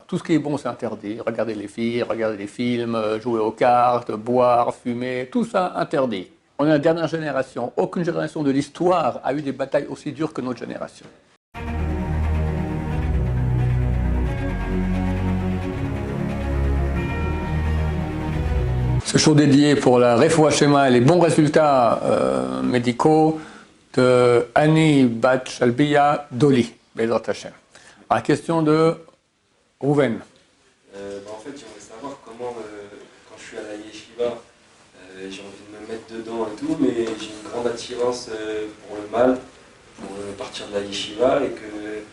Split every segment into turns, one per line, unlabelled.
tout ce qui est bon, c'est interdit. Regarder les filles, regarder les films, jouer aux cartes, boire, fumer, tout ça interdit. On est la dernière génération. Aucune génération de l'histoire a eu des batailles aussi dures que notre génération. Ce show dédié pour la Refoua Shema et les bons résultats médicaux de Annie Bat Shalbiya Doli, Bezrat Hashem. La question de Rouven.
En fait, j'aimerais savoir comment, quand je suis à la yeshiva, j'ai envie de me mettre dedans et tout, mais j'ai une grande attirance pour le mal, pour partir de la yeshiva, et que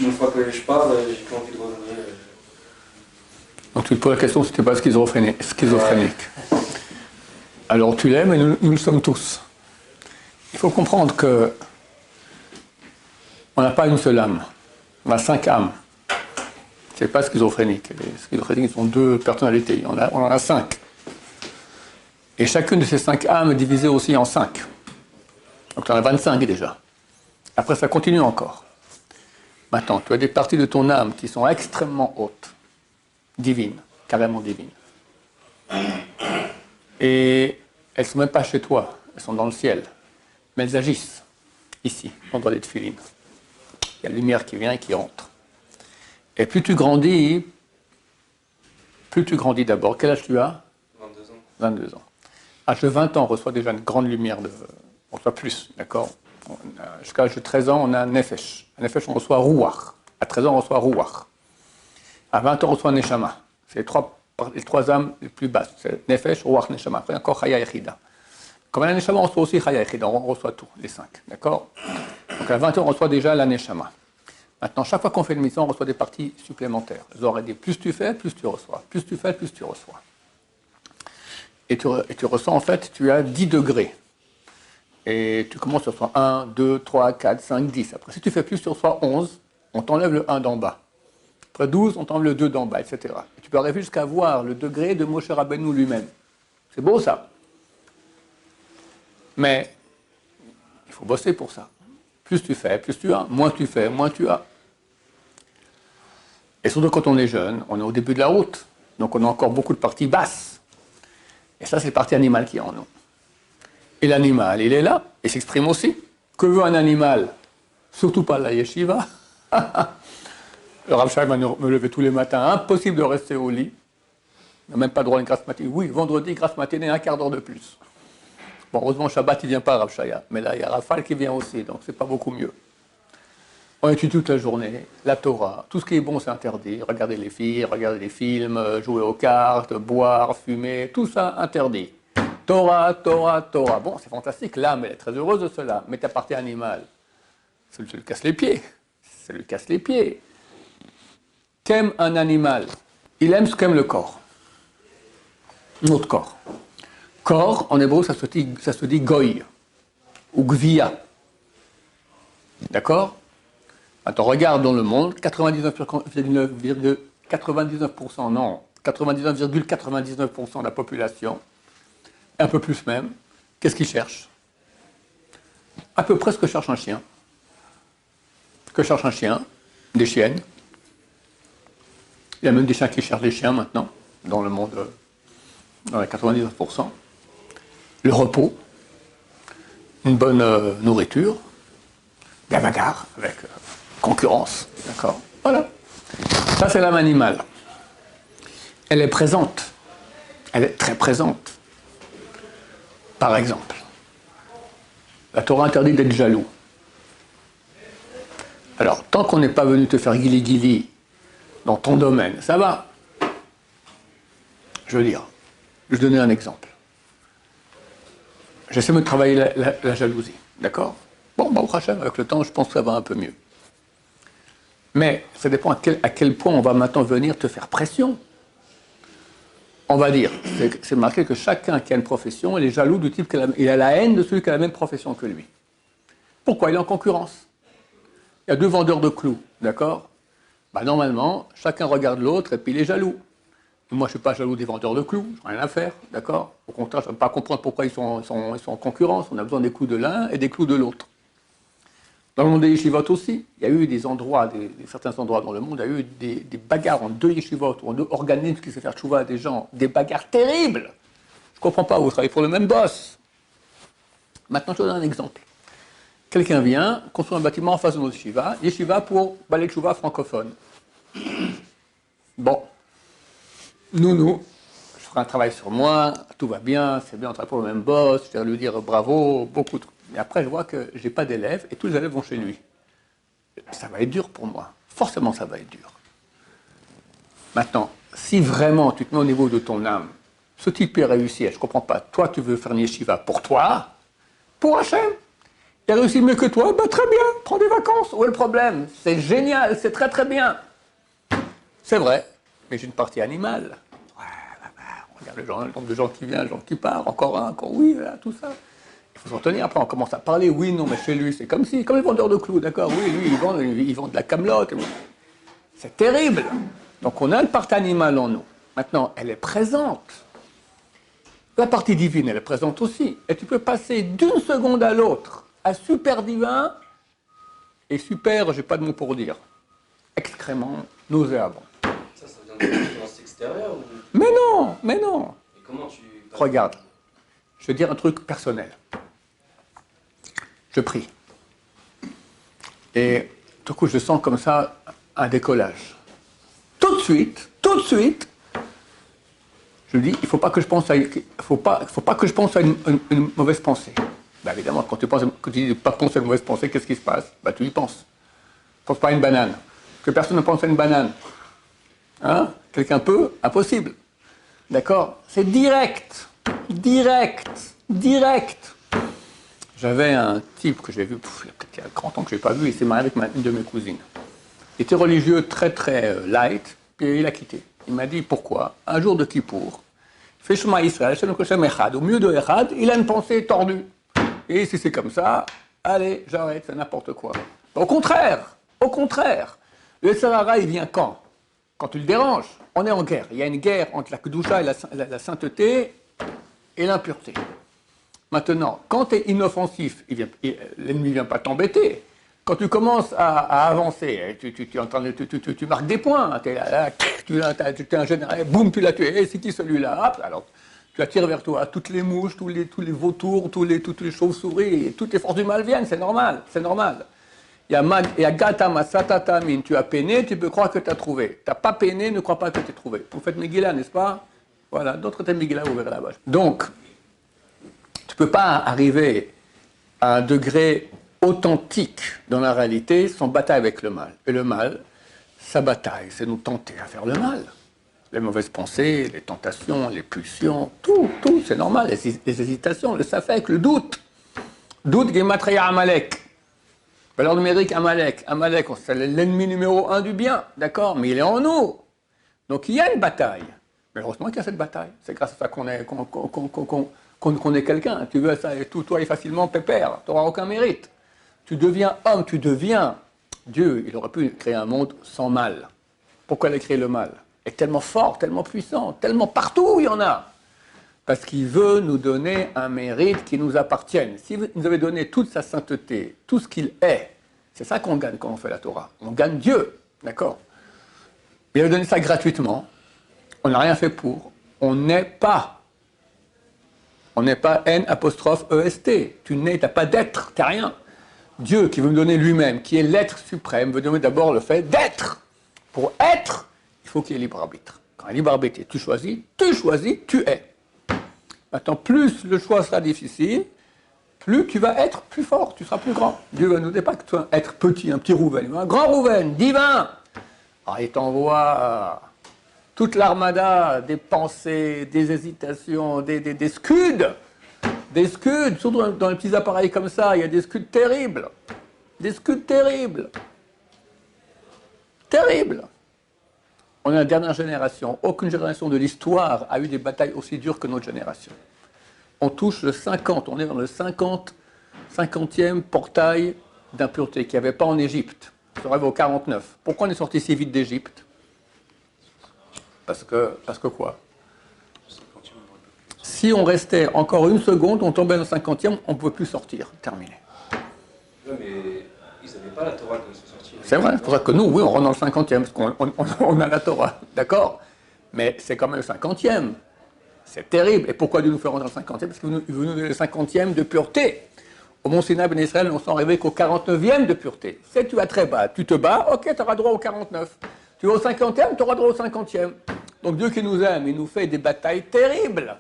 une fois que je pars, j'ai plus envie de revenir.
Donc tu te poses la question si tu n'es pas schizophrénique. Alors tu l'aimes et nous le sommes tous. Il faut comprendre que on n'a pas une seule âme, on a 5 âmes. Ce n'est pas schizophrénique. Les schizophréniques sont 2 personnalités, on en a 5. Et chacune de ces 5 âmes est divisée aussi en 5. Donc tu en as 25 déjà. Après ça continue encore. Maintenant, tu as des parties de ton âme qui sont extrêmement hautes, divines, carrément divines. Et elles ne sont même pas chez toi, elles sont dans le ciel. Mais elles agissent, ici, pendant les tefilines. Il y a la lumière qui vient et qui entre. Et plus tu grandis d'abord. Quel âge tu as?
22 ans.
22 ans. À l'âge de 20 ans, on reçoit déjà une grande lumière, on reçoit plus, d'accord? Jusqu'à l'âge de 13 ans, on a un nefesh. Un nefesh, on reçoit rouach. À 13 ans, on reçoit rouach. À 20 ans, on reçoit neshama. C'est les 3 âmes les plus basses. C'est nefesh, rouach, neshama. Après, encore chaya echida. Comme à la neshama, on reçoit aussi chaya echida. On reçoit tout, les 5, d'accord? Donc à 20 ans, on reçoit déjà la neshama. Maintenant, chaque fois qu'on fait une mission, on reçoit des parties supplémentaires. Zohar dit, plus tu fais, plus tu reçois. Plus tu fais, plus tu reçois. Et tu ressens, en fait, tu as 10 degrés. Et tu commences, tu reçois 1, 2, 3, 4, 5, 10. Après, si tu fais plus, tu reçois 11, on t'enlève le 1 d'en bas. Après 12, on t'enlève le 2 d'en bas, etc. Et tu peux arriver jusqu'à voir le degré de Moshe Rabbeinu lui-même. C'est beau, ça. Mais il faut bosser pour ça. Plus tu fais, plus tu as. Moins tu fais, moins tu as. Et surtout quand on est jeune, on est au début de la route. Donc on a encore beaucoup de parties basses. Et ça, c'est la partie animale qui est en nous. Et l'animal, il est là, et s'exprime aussi. Que veut un animal? Surtout pas la yeshiva. Le Rav Shai me levait tous les matins. Impossible de rester au lit. On n'a même pas le droit à une grasse matinée. Oui, vendredi, grasse matinée, un quart d'heure de plus. Bon, heureusement, Shabbat, il ne vient pas, Rav Shaya. Mais là, il y a Rafal qui vient aussi, donc c'est pas beaucoup mieux. On étudie toute la journée, la Torah. Tout ce qui est bon, c'est interdit. Regarder les filles, regarder les films, jouer aux cartes, boire, fumer, tout ça interdit. Torah, Torah, Torah. Bon, c'est fantastique, l'âme, elle est très heureuse de cela. Mais ta partie animale, ça lui casse les pieds. Ça lui casse les pieds. Qu'aime un animal? Il aime ce qu'aime le corps. Notre corps. Corps, en hébreu, ça se dit goy, ou gvia. D'accord? Attends, regarde dans le monde, 99,99%, non, 99,99% de la population, un peu plus même, qu'est-ce qu'ils cherchent? À peu près ce que cherche un chien. Que cherche un chien? Des chiennes. Il y a même des chiens qui cherchent des chiens maintenant, dans le monde, dans les 99%. Le repos, une bonne nourriture, la bagarre avec concurrence, d'accord? Voilà. Ça, c'est l'âme animale. Elle est présente. Elle est très présente. Par exemple, la Torah interdit d'être jaloux. Alors, tant qu'on n'est pas venu te faire guili-guili dans ton domaine, ça va. Je veux dire, je vais donner un exemple. J'essaie de travailler la jalousie, d'accord? Bon, au Hachem, avec le temps, je pense que ça va un peu mieux. Mais ça dépend à quel point on va maintenant venir te faire pression. On va dire, c'est marqué que chacun qui a une profession, il est jaloux du type il a la haine de celui qui a la même profession que lui. Pourquoi? Il est en concurrence. Il y a 2 vendeurs de clous, d'accord? Normalement, chacun regarde l'autre et puis il est jaloux. Moi, je ne suis pas jaloux des vendeurs de clous, je n'ai rien à faire, d'accord? Au contraire, je ne peux pas comprendre pourquoi ils sont en concurrence. On a besoin des clous de l'un et des clous de l'autre. Dans le monde des yeshivot aussi, il y a eu des endroits, certains endroits dans le monde, il y a eu des bagarres en deux yeshivot, ou en deux organismes qui se font tchouva à des gens, des bagarres terribles. Je ne comprends pas, vous travaillez pour le même boss. Maintenant, je vous donne un exemple. Quelqu'un vient, construit un bâtiment en face de notre yeshiva pour balai tchouva francophone. Bon, je ferai un travail sur moi, tout va bien, c'est bien, on travaille pour le même boss, je vais lui dire bravo, beaucoup de... Mais après, je vois que je n'ai pas d'élèves et tous les élèves vont chez lui. Ça va être dur pour moi. Forcément, ça va être dur. Maintenant, si vraiment tu te mets au niveau de ton âme, ce type est réussi, je ne comprends pas, toi tu veux faire une yeshiva pour toi, pour Hachem, il a réussi mieux que toi, bah très bien, prends des vacances, où est le problème? C'est génial, c'est très très bien. C'est vrai, mais j'ai une partie animale. Regarde le nombre de gens qui viennent, le nombre qui partent, encore un, encore oui, voilà, tout ça. Il faut s'en tenir, après on commence à parler, oui, non, mais chez lui, c'est comme les vendeurs de clous, d'accord, oui, lui, ils vendent de la camelote. C'est terrible. Donc on a une partie animale en nous. Maintenant, elle est présente. La partie divine, elle est présente aussi. Et tu peux passer d'une seconde à l'autre à super divin et super, j'ai pas de mots pour dire, extrêmement nauséabond.
Ça vient de l'influence extérieure ou...
Mais non.
Et comment tu...
Regarde, je vais dire un truc personnel. Je prie. Et tout coup, je sens comme ça un décollage. Tout de suite, je dis, il ne faut pas que je pense à, faut pas que je pense à une mauvaise pensée. Ben évidemment, quand tu dis de ne pas penser à une mauvaise pensée, qu'est-ce qui se passe? Ben, tu y penses. Ne pense pas à une banane. Que personne ne pense à une banane. Hein? Quelqu'un peut? Impossible. D'accord? C'est direct. J'avais un type que j'ai vu, il y a 30 ans que je n'ai pas vu, il s'est marié avec une de mes cousines. Il était religieux très très light, puis il a quitté. Il m'a dit pourquoi. Un jour de Kippour, il fait Shema Israël, au milieu de Echad, il a une pensée tordue. Et si c'est comme ça, allez, j'arrête, c'est n'importe quoi. Au contraire, le Sarara, il vient quand? Quand tu le déranges. On est en guerre. Il y a une guerre entre la Kedusha et la sainteté et l'impureté. Maintenant, quand tu es inoffensif, l'ennemi ne vient pas t'embêter. Quand tu commences à avancer, tu marques des points, tu es un général, boum, tu l'as tué, c'est qui celui-là? Alors, tu attires vers toi toutes les mouches, tous les vautours, toutes les chauves-souris, toutes les forces du mal viennent, c'est normal. Il y a gata masatata min, tu as peiné, tu peux croire que tu as trouvé. Tu n'as pas peiné, ne crois pas que tu as trouvé. Vous faites Megillah, n'est-ce pas? Voilà, d'autres thèmes Megillah, vous verrez là-bas. Donc, tu ne peux pas arriver à un degré authentique dans la réalité sans bataille avec le mal. Et le mal, sa bataille, c'est nous tenter à faire le mal. Les mauvaises pensées, les tentations, les pulsions, tout, c'est normal. Les hésitations, le safek, le doute. Doute, Gematria Amalek. Valeur numérique, Amalek, c'est l'ennemi numéro 1 du bien, d'accord? Mais il est en nous. Donc il y a une bataille. Mais heureusement qu'il y a cette bataille. C'est grâce à ça qu'on est quelqu'un. Tu veux ça et tout, toi, est facilement pépère. Tu n'auras aucun mérite. Tu deviens homme, tu deviens Dieu. Il aurait pu créer un monde sans mal. Pourquoi il a créé le mal? Il est tellement fort, tellement puissant, tellement partout il y en a. Parce qu'il veut nous donner un mérite qui nous appartienne. S'il nous avait donné toute sa sainteté, tout ce qu'il est, c'est ça qu'on gagne quand on fait la Torah. On gagne Dieu, d'accord? Il a donné ça gratuitement. On n'a rien fait pour. On n'est pas N apostrophe EST. Tu n'es, tu n'as pas d'être, tu n'as rien. Dieu qui veut me donner lui-même, qui est l'être suprême, veut donner d'abord le fait d'être. Pour être, il faut qu'il y ait libre arbitre. Quand il y a libre arbitre, tu choisis, tu es. Maintenant, plus le choix sera difficile, plus tu vas être plus fort, tu seras plus grand. Dieu ne nous dit pas que tu vas être petit, un petit Rouven, un grand Rouven, divin. Alors, il t'envoie toute l'armada des pensées, des hésitations, des scuds. Des scuds, surtout dans les petits appareils comme ça, il y a des scuds terribles. Terribles. On est la dernière génération. Aucune génération de l'histoire a eu des batailles aussi dures que notre génération. On touche le 50, on est dans le 50e portail d'impureté qu'il n'y avait pas en Égypte. Ça arrive au 49. Pourquoi on est sorti si vite d'Égypte? Parce que quoi? Si on restait encore une seconde, on tombait dans le 50e, on ne pouvait plus sortir. Terminé.
Ouais, mais ils pas la Torah quand ils sont sortis.
C'est vrai, c'est pour ça que nous, oui, on rentre dans le 50e, parce qu'on a la Torah, d'accord? Mais c'est quand même le 50e. C'est terrible. Et pourquoi Dieu nous fait rentrer dans le 50e? Parce qu'il veut nous donner le 50e de pureté. Au Mont Sinaï, Ben Israël, on s'en arrivé qu'au 49e de pureté. Si tu vas très bas, tu te bats, ok, tu auras droit au 49. Tu vas au 50e, tu auras droit au 50e. Donc Dieu qui nous aime, il nous fait des batailles terribles.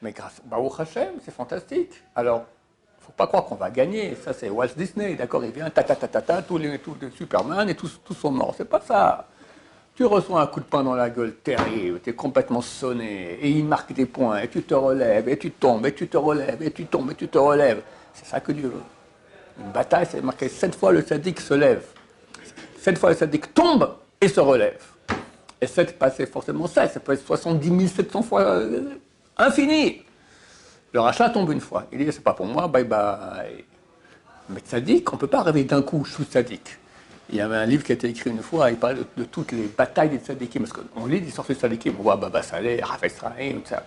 Mais grâce au Hachem, c'est fantastique. Alors, il ne faut pas croire qu'on va gagner. Ça, c'est Walt Disney, d'accord? Il vient, tous les Superman et tous sont morts. C'est pas ça. Tu reçois un coup de poing dans la gueule terrible, tu es complètement sonné, et il marque des points, et tu te relèves, et tu tombes, et tu te relèves, et tu tombes, et tu te relèves. C'est ça que Dieu veut. Une bataille, c'est marqué 7 fois le sadique se lève. 7 fois le sadique tombe et se relève. Et 7, c'est forcément 7, ça peut être 70 700 fois infini. Le rachat tombe une fois. Il dit, c'est pas pour moi, bye bye. Mais sadique, on ne peut pas rêver d'un coup, je suis sadique. Il y avait un livre qui a été écrit une fois, il parlait de toutes les batailles des tzadikim, parce qu'on lit l'histoire des tzadikim, on voit Baba Saleh, Raphaël Srahim, ça.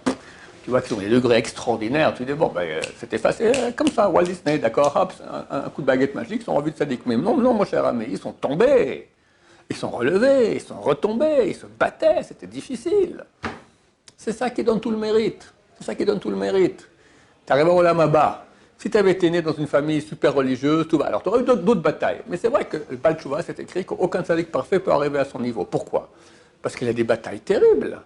Tu vois qu'ils ont des degrés extraordinaires, tu dis, bon, ben, c'était facile, comme ça, Walt Disney, d'accord, hop, un coup de baguette magique, ils sont revus de tzadikim. Mais non, non, mon cher ami, ils sont tombés, ils sont relevés, ils sont retombés, ils se battaient, c'était difficile. C'est ça qui donne tout le mérite, c'est ça qui donne tout le mérite. Tu arrives au Olam Haba. Si tu avais été né dans une famille super religieuse, tout va. Alors, tu aurais eu d'autres batailles. Mais c'est vrai que le Baal Tshuva, c'est écrit qu'aucun tzaddik parfait peut arriver à son niveau. Pourquoi? Parce qu'il a des batailles terribles.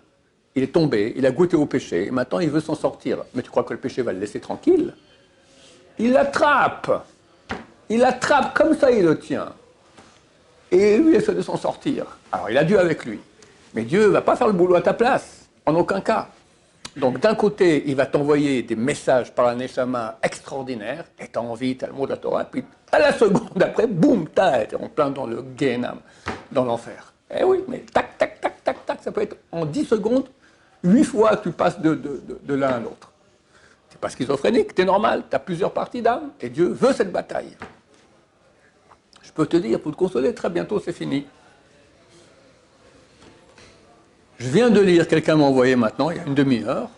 Il est tombé, il a goûté au péché, et maintenant il veut s'en sortir. Mais tu crois que le péché va le laisser tranquille? Il l'attrape. Il l'attrape, comme ça il le tient. Et lui, il essaie de s'en sortir. Alors, il a Dieu avec lui. Mais Dieu ne va pas faire le boulot à ta place, en aucun cas. Donc d'un côté, il va t'envoyer des messages par un neshama extraordinaire, et tu as envie, tu as le mot de la Torah, puis à la seconde après, boum, tu es en plein dans le Gehenam, dans l'enfer. Eh oui, mais tac, tac, tac, tac, tac, ça peut être en 10 secondes, 8 fois que tu passes de l'un à l'autre. C'est pas schizophrénique, tu es normal, tu as plusieurs parties d'âme, et Dieu veut cette bataille. Je peux te dire, pour te consoler, très bientôt c'est fini. Je viens de lire, quelqu'un m'a envoyé maintenant, il y a une demi-heure,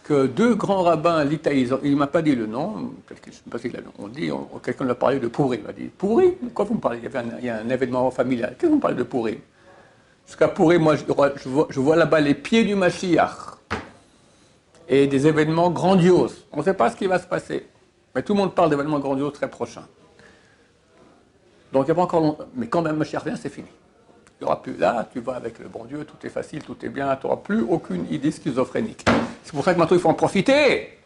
que 2 grands rabbins litaïs, il ne m'a pas dit le nom, peut-être que je ne sais pas si on dit, quelqu'un a parlé de Pourri, il m'a dit, Pourri, de quoi vous me parlez? Il y a un événement familial, qu'est-ce que vous me parlez de Pourri? Parce qu'à Pourri, moi, je vois là-bas les pieds du Mashiach, et des événements grandioses. On ne sait pas ce qui va se passer, mais tout le monde parle d'événements grandioses très prochains. Donc il n'y a pas encore longtemps, mais quand même Mashiach vient, c'est fini. Il n'y aura plus là, tu vas avec le bon Dieu, tout est facile, tout est bien, tu n'auras plus aucune idée schizophrénique. C'est pour ça que maintenant il faut en profiter.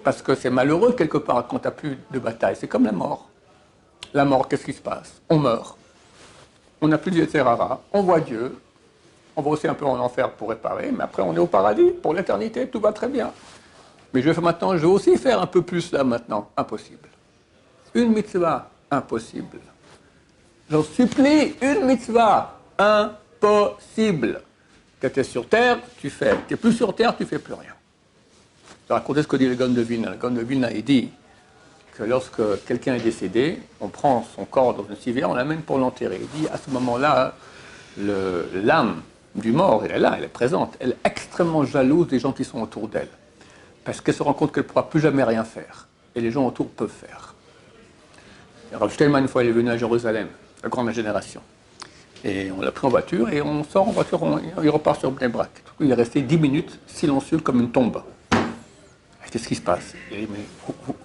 Parce que c'est malheureux quelque part quand tu n'as plus de bataille. C'est comme la mort. La mort, qu'est-ce qui se passe? On meurt. On n'a plus de Yetzerara, on voit Dieu, on va aussi un peu en enfer pour réparer, mais après on est au paradis pour l'éternité, tout va très bien. Mais je vais aussi faire un peu plus là maintenant. Impossible. Une mitzvah, impossible. J'en supplie, une mitzvah, impossible. Quand tu es sur terre, tu fais. Tu n'es plus sur terre, tu ne fais plus rien. Je vais raconter ce que dit le Gaon de Vilna. Le Gaon de Vilna, il dit que lorsque quelqu'un est décédé, on prend son corps dans une civière, on l'amène pour l'enterrer. Il dit, à ce moment-là, l'âme du mort, elle est là, elle est présente. Elle est extrêmement jalouse des gens qui sont autour d'elle. Parce qu'elle se rend compte qu'elle ne pourra plus jamais rien faire. Et les gens autour peuvent faire. Rav Shtelman, une fois, il est venu à Jérusalem, la grande génération. Et on l'a pris en voiture, et on sort en voiture, il repart sur Bnei Brak. Il est resté 10 minutes, silencieux comme une tombe. Qu'est-ce qui se passe? Il dit, mais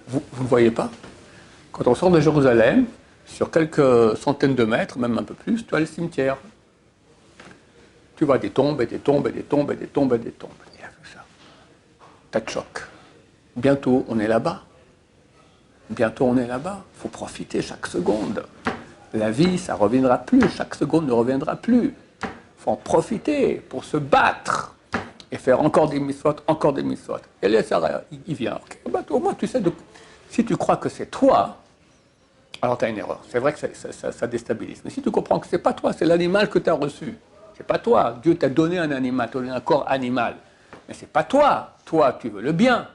vous ne voyez pas? Quand on sort de Jérusalem, sur quelques centaines de mètres, même un peu plus, tu as le cimetière. Tu vois des tombes, et des tombes, et des tombes, et des tombes, et des tombes. Il a vu ça. T'as de choc. Bientôt, on est là-bas. Bientôt, on est là-bas. Il faut profiter chaque seconde. La vie, ça ne reviendra plus. Chaque seconde ne reviendra plus. Il faut en profiter pour se battre et faire encore des mitzvot, encore des mitzvot. Et là, il vient. Okay. Bah, au moins, tu sais, si tu crois que c'est toi, alors tu as une erreur. C'est vrai que ça déstabilise. Mais si tu comprends que ce n'est pas toi, c'est l'animal que tu as reçu. Ce n'est pas toi. Dieu t'a donné un animal, t'a donné un corps animal. Mais ce n'est pas toi. Toi, tu veux le bien.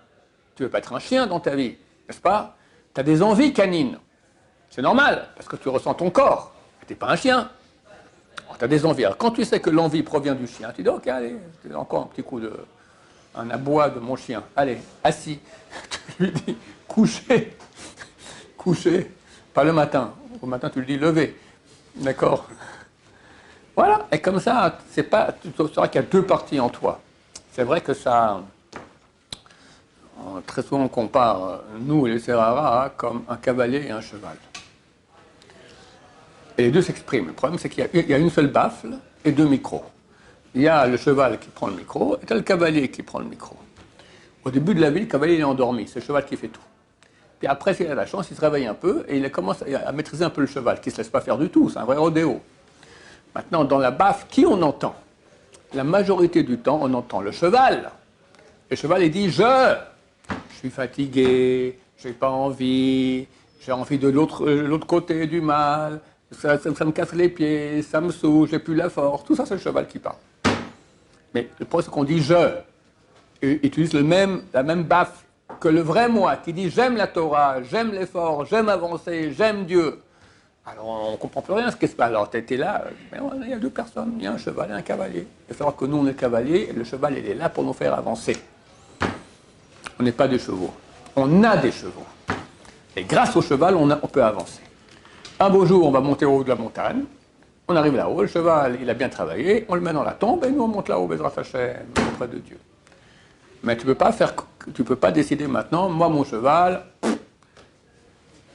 Tu ne veux pas être un chien dans ta vie, n'est-ce pas? Tu as des envies canines. C'est normal, parce que tu ressens ton corps. Tu n'es pas un chien. Tu as des envies. Alors, quand tu sais que l'envie provient du chien, tu dis, ok, allez, encore un petit coup un abois de mon chien. Allez, assis. Tu lui dis, couchez, couchez. Pas le matin. Au matin, tu le dis lever. D'accord? Voilà. Et comme ça, c'est pas, tu sauras qu'il y a deux parties en toi. C'est vrai que ça... Très souvent, on compare nous et les Serrara comme un cavalier et un cheval. Et les deux s'expriment. Le problème, c'est qu'il y a une seule baffle et deux micros. Il y a le cheval qui prend le micro et il y a le cavalier qui prend le micro. Au début de la vie, le cavalier il est endormi, c'est le cheval qui fait tout. Puis après, s'il a la chance, il se réveille un peu et il commence à maîtriser un peu le cheval, qui ne se laisse pas faire du tout, c'est un vrai rodéo. Maintenant, dans la baffle, qui on entend? La majorité du temps, on entend le cheval. Le cheval, il dit « je suis fatigué, j'ai pas envie, j'ai envie de l'autre côté du mal, ça me casse les pieds, ça me saoule, j'ai plus la force. » Tout ça, c'est le cheval qui parle. Mais le problème, c'est qu'on dit « je ». Il utilise la même baffle que le vrai moi, qui dit « j'aime la Torah, j'aime l'effort, j'aime avancer, j'aime Dieu ». Alors, on ne comprend plus rien ce qui se passe. Alors, tu étais là, mais il y a deux personnes, il y a un cheval et un cavalier. Il faut savoir que nous, on est le cavalier, et le cheval, il est là pour nous faire avancer. On n'est pas des chevaux. On a des chevaux. Et grâce au cheval, on peut avancer. Un beau jour, on va monter au haut de la montagne. On arrive là-haut, le cheval, il a bien travaillé, on le met dans la tombe, et nous, on monte là-haut, Bezrat Hashem, auprès de Dieu. Mais tu peux pas décider maintenant, moi, mon cheval,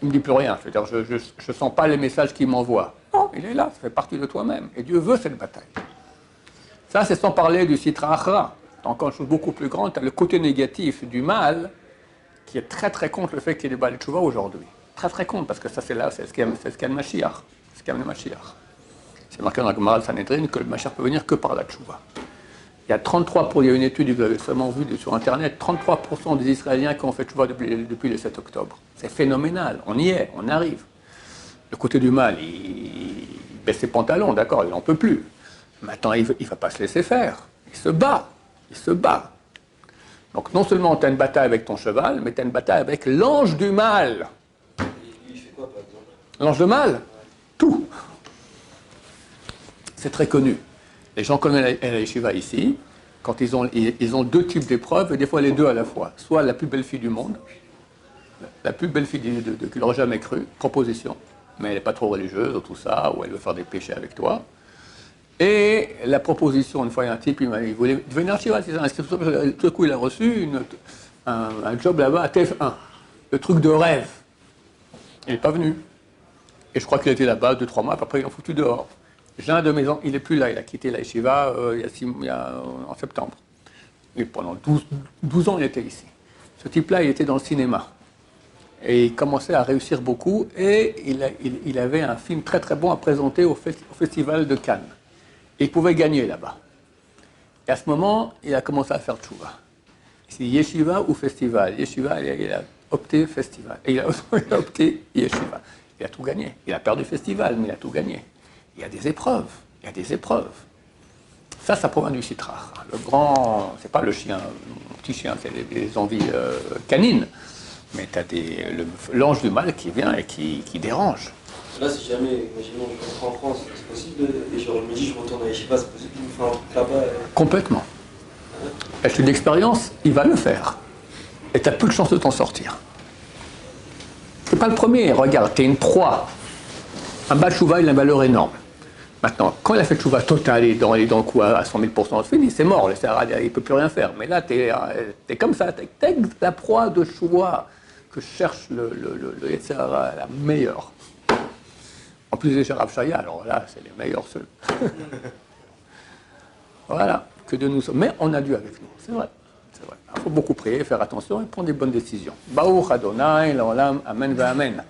il ne me dit plus rien. Je veux dire, je ne sens pas les messages qu'il m'envoie. Non, il est là, ça fait partie de toi-même. Et Dieu veut cette bataille. Ça, c'est sans parler du Sitra Achra. Encore une chose beaucoup plus grande, tu as le côté négatif du mal, qui est très très contre le fait qu'il y ait des Baal Tchouva aujourd'hui. Très très contre, parce que ça, c'est ce qu'il y a le Mashiach. C'est ce qu'il y a le Mashiach. C'est marqué dans la Gemara de Sanhedrin que le Mashiach peut venir que par la Tchouva. Il y a 33%, il y a une étude, vous avez sûrement vu sur Internet, 33% des Israéliens qui ont fait tchouva depuis le 7 octobre. C'est phénoménal, on y est, on arrive. Le côté du mal, il baisse ses pantalons, d'accord, il n'en peut plus. Maintenant, il ne va pas se laisser faire, il se bat, il se bat. Donc non seulement tu as une bataille avec ton cheval, mais tu as une bataille avec l'ange du mal.
Et lui, il fait quoi, par exemple?
L'ange du mal? Tout. C'est très connu. Les gens connaissent la yeshiva ici, quand ils ont deux types d'épreuves, et des fois les deux à la fois. Soit la plus belle fille du monde, la plus belle fille qu'il n'aurait jamais cru, proposition, mais elle n'est pas trop religieuse ou tout ça, ou elle veut faire des péchés avec toi. Et la proposition, une fois, il y a un type, il voulait devenir yeshiva, c'est ça. Tout à coup, il a reçu un job là-bas à TF1, le truc de rêve. Il n'est pas venu. Et je crois qu'il était là-bas 2-3 mois, puis après ils l'ont foutu dehors. J'ai un de mes enfants, il n'est plus là, il a quitté la yeshiva en septembre. Et pendant 12 ans, il était ici. Ce type-là, il était dans le cinéma. Et il commençait à réussir beaucoup, et il avait un film très très bon à présenter au festival de Cannes. Et il pouvait gagner là-bas. Et à ce moment, il a commencé à faire tchouva. C'est yeshiva ou festival. Yeshiva, il a opté festival. Et il a opté yeshiva. Il a tout gagné. Il a perdu festival, mais il a tout gagné. Il y a des épreuves, il y a des épreuves. Ça provient du Sitra. Le grand, c'est pas le chien, le petit chien, c'est les envies canines. Mais tu as l'ange du mal qui vient et qui dérange.
Là, si jamais, imaginons, je rentre en France, c'est possible, et je me dis, je retourne à Yeshiva, c'est possible qu'il me fasse un truc là-bas.
Complètement. Et c'est une expérience, il va le faire. Et tu as peu de chance de t'en sortir. C'est pas le premier, regarde, tu es une proie. Un Baal Tchouva, il a une valeur énorme. Maintenant, quand il a fait le tchouva total, il est dans le coup à 100 000%, c'est fini, c'est mort, il ne peut plus rien faire. Mais là, tu es comme ça, tu es la proie de choix que cherche le Yetzer Hara, la meilleure. En plus des Rav Shaya, alors là, c'est les meilleurs seuls. Voilà, que de nous sommes. Mais on a Dieu avec nous, c'est vrai. Il faut beaucoup prier, faire attention et prendre des bonnes décisions. Baruch Adonai, l'olam, amen, amen.